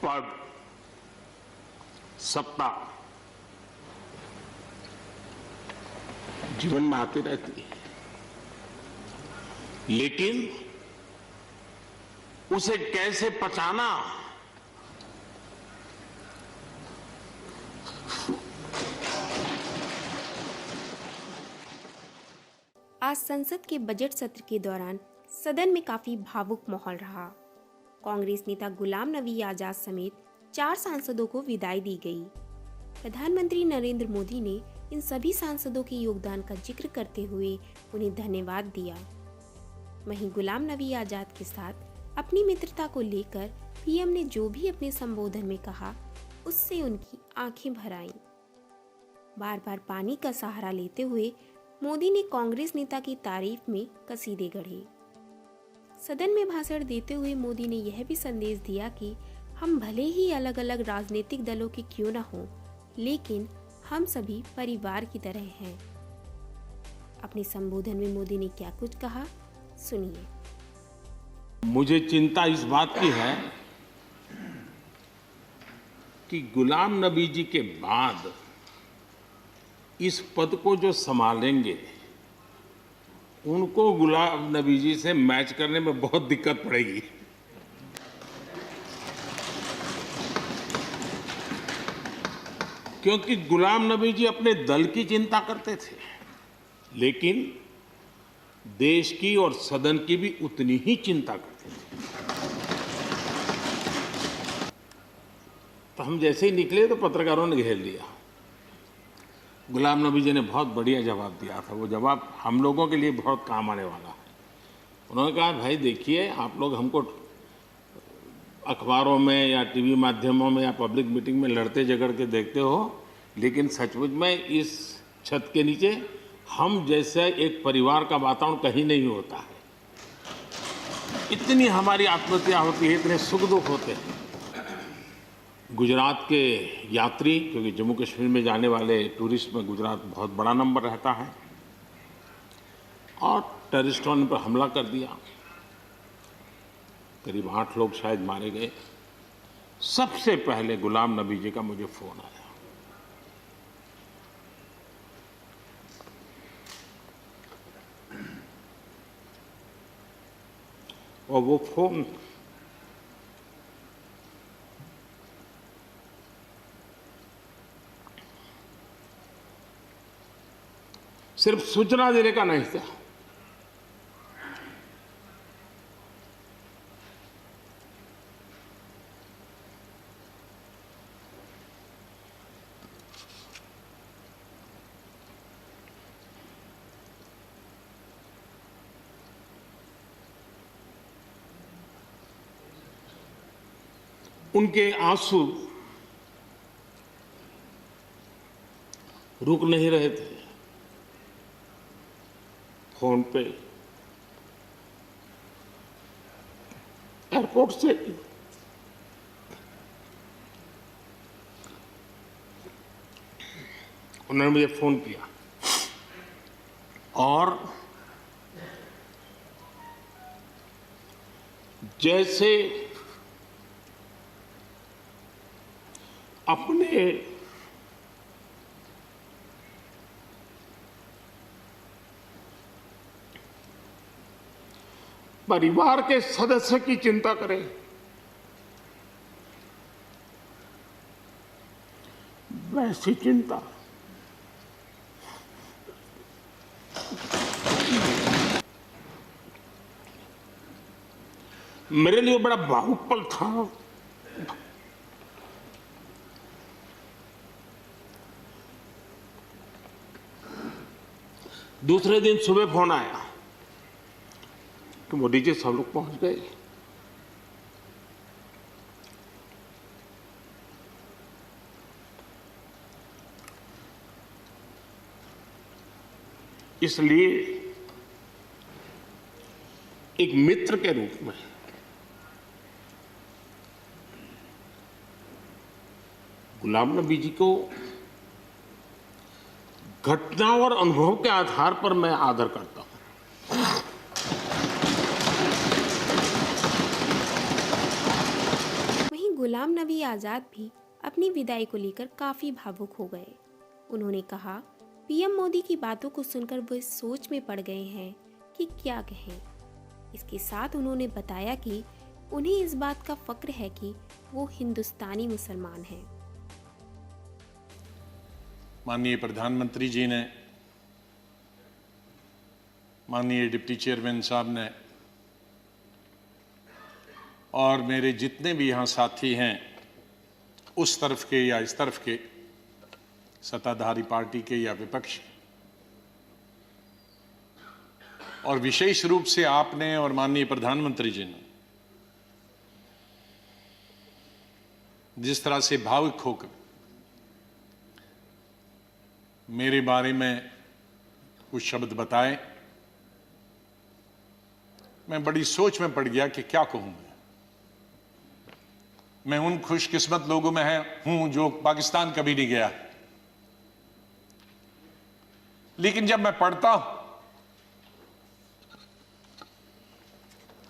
पद, सत्ता जीवन में आती रहती है, लेकिन उसे कैसे पचाना, आज संसद के बजट सत्र के दौरान सदन में काफी भावुक माहौल रहा। कांग्रेस नेता गुलाम नबी आजाद समेत 4 सांसदों को विदाई दी गई। प्रधानमंत्री नरेंद्र मोदी ने इन सभी सांसदों के योगदान का जिक्र करते हुए उन्हें धन्यवाद दिया। वहीं गुलाम नबी आजाद के साथ अपनी मित्रता को लेकर पीएम ने जो भी अपने संबोधन में कहा, उससे उनकी आंखें भर आईं। बार बार पानी का सहारा लेते हुए मोदी ने कांग्रेस नेता की तारीफ में कसीदे गढ़े। सदन में भाषण देते हुए मोदी ने यह भी संदेश दिया कि हम भले ही अलग अलग राजनीतिक दलों के क्यों न हों, लेकिन हम सभी परिवार की तरह हैं। अपने संबोधन में मोदी ने क्या कुछ कहा, सुनिए। मुझे चिंता इस बात की है कि गुलाम नबी जी के बाद इस पद को जो संभालेंगे उनको गुलाम नबी जी से मैच करने में बहुत दिक्कत पड़ेगी। क्योंकि गुलाम नबी जी अपने दल की चिंता करते थे, लेकिन देश की और सदन की भी उतनी ही चिंता करते थे। तो हम जैसे ही निकले तो पत्रकारों ने घेर लिया। गुलाम नबी जी ने बहुत बढ़िया जवाब दिया था। वो जवाब हम लोगों के लिए बहुत काम आने वाला है। उन्होंने कहा, भाई देखिए, आप लोग हमको अखबारों में या टीवी माध्यमों में या पब्लिक मीटिंग में लड़ते झगड़ के देखते हो, लेकिन सचमुच में इस छत के नीचे हम जैसे एक परिवार का वातावरण कहीं नहीं होता है। इतनी हमारी आत्महत्या होती है, इतने सुख दुख होते हैं। गुजरात के यात्री, क्योंकि जम्मू कश्मीर में जाने वाले टूरिस्ट में गुजरात बहुत बड़ा नंबर रहता है, और टेररिस्टों ने पर हमला कर दिया। करीब 8 लोग शायद मारे गए। सबसे पहले गुलाम नबी जी का मुझे फोन आया। और वो फोन सिर्फ सूचना देने का नहीं था, उनके आंसू रुक नहीं रहे थे। फोन पे एयरपोर्ट से उन्होंने मुझे फोन किया और जैसे अपने परिवार के सदस्य की चिंता करें, वैसी चिंता मेरे लिए बड़ा भावुक पल था। दूसरे दिन सुबह फोन आया कि मोदी जी सब लोग पहुंच गए। इसलिए एक मित्र के रूप में गुलाम नबी जी को घटना और अनुभव के आधार पर मैं आदर करता हूं। गुलाम नबी आज़ाद भी अपनी विदाई को लेकर काफ़ी भावुक हो गए। उन्होंने कहा, पीएम मोदी की बातों को सुनकर वो इस सोच में पड़ गए हैं कि क्या कहें। इसके साथ उन्होंने बताया कि उन्हें इस बात का फक्र है कि वो हिंदुस्तानी मुसलमान हैं। माननीय प्रधानमंत्री जी ने, माननीय डिप्टी चेयरमैन साहब ने और मेरे जितने भी यहाँ साथी हैं, उस तरफ के या इस तरफ के, सत्ताधारी पार्टी के या विपक्ष के, और विशेष रूप से आपने और माननीय प्रधानमंत्री जी ने जिस तरह से भावुक होकर मेरे बारे में कुछ शब्द बताए, मैं बड़ी सोच में पड़ गया कि क्या कहूं। मैं उन खुशकिस्मत लोगों में हूं जो पाकिस्तान कभी नहीं गया, लेकिन जब मैं पढ़ता हूं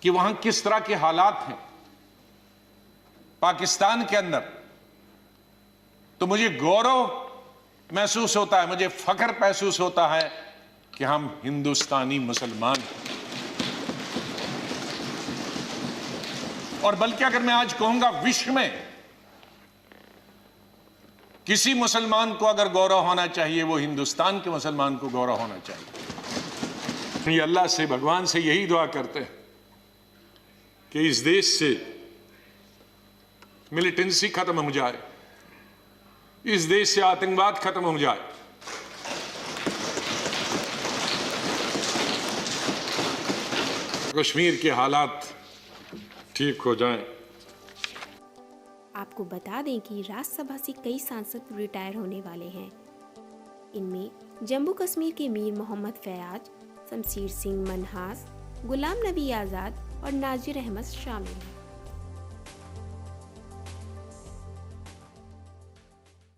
कि वहां किस तरह के हालात हैं पाकिस्तान के अंदर, तो मुझे गौरव महसूस होता है, मुझे फख्र महसूस होता है कि हम हिंदुस्तानी मुसलमान हैं। और बल्कि अगर मैं आज कहूंगा विश्व में किसी मुसलमान को अगर गौरव होना चाहिए, वो हिंदुस्तान के मुसलमान को गौरव होना चाहिए। ये अल्लाह से, भगवान से यही दुआ करते हैं कि इस देश से मिलिटेंसी खत्म हो जाए, इस देश से आतंकवाद खत्म हो जाए, कश्मीर के हालात ठीक हो जाएं। आपको बता दें कि राज्यसभा से कई सांसद रिटायर होने वाले हैं। इनमें जम्मू कश्मीर के मीर मोहम्मद फैयाज, शमशीर सिंह मनहास, गुलाम नबी आज़ाद और नाजिर अहमद शामिल हैं।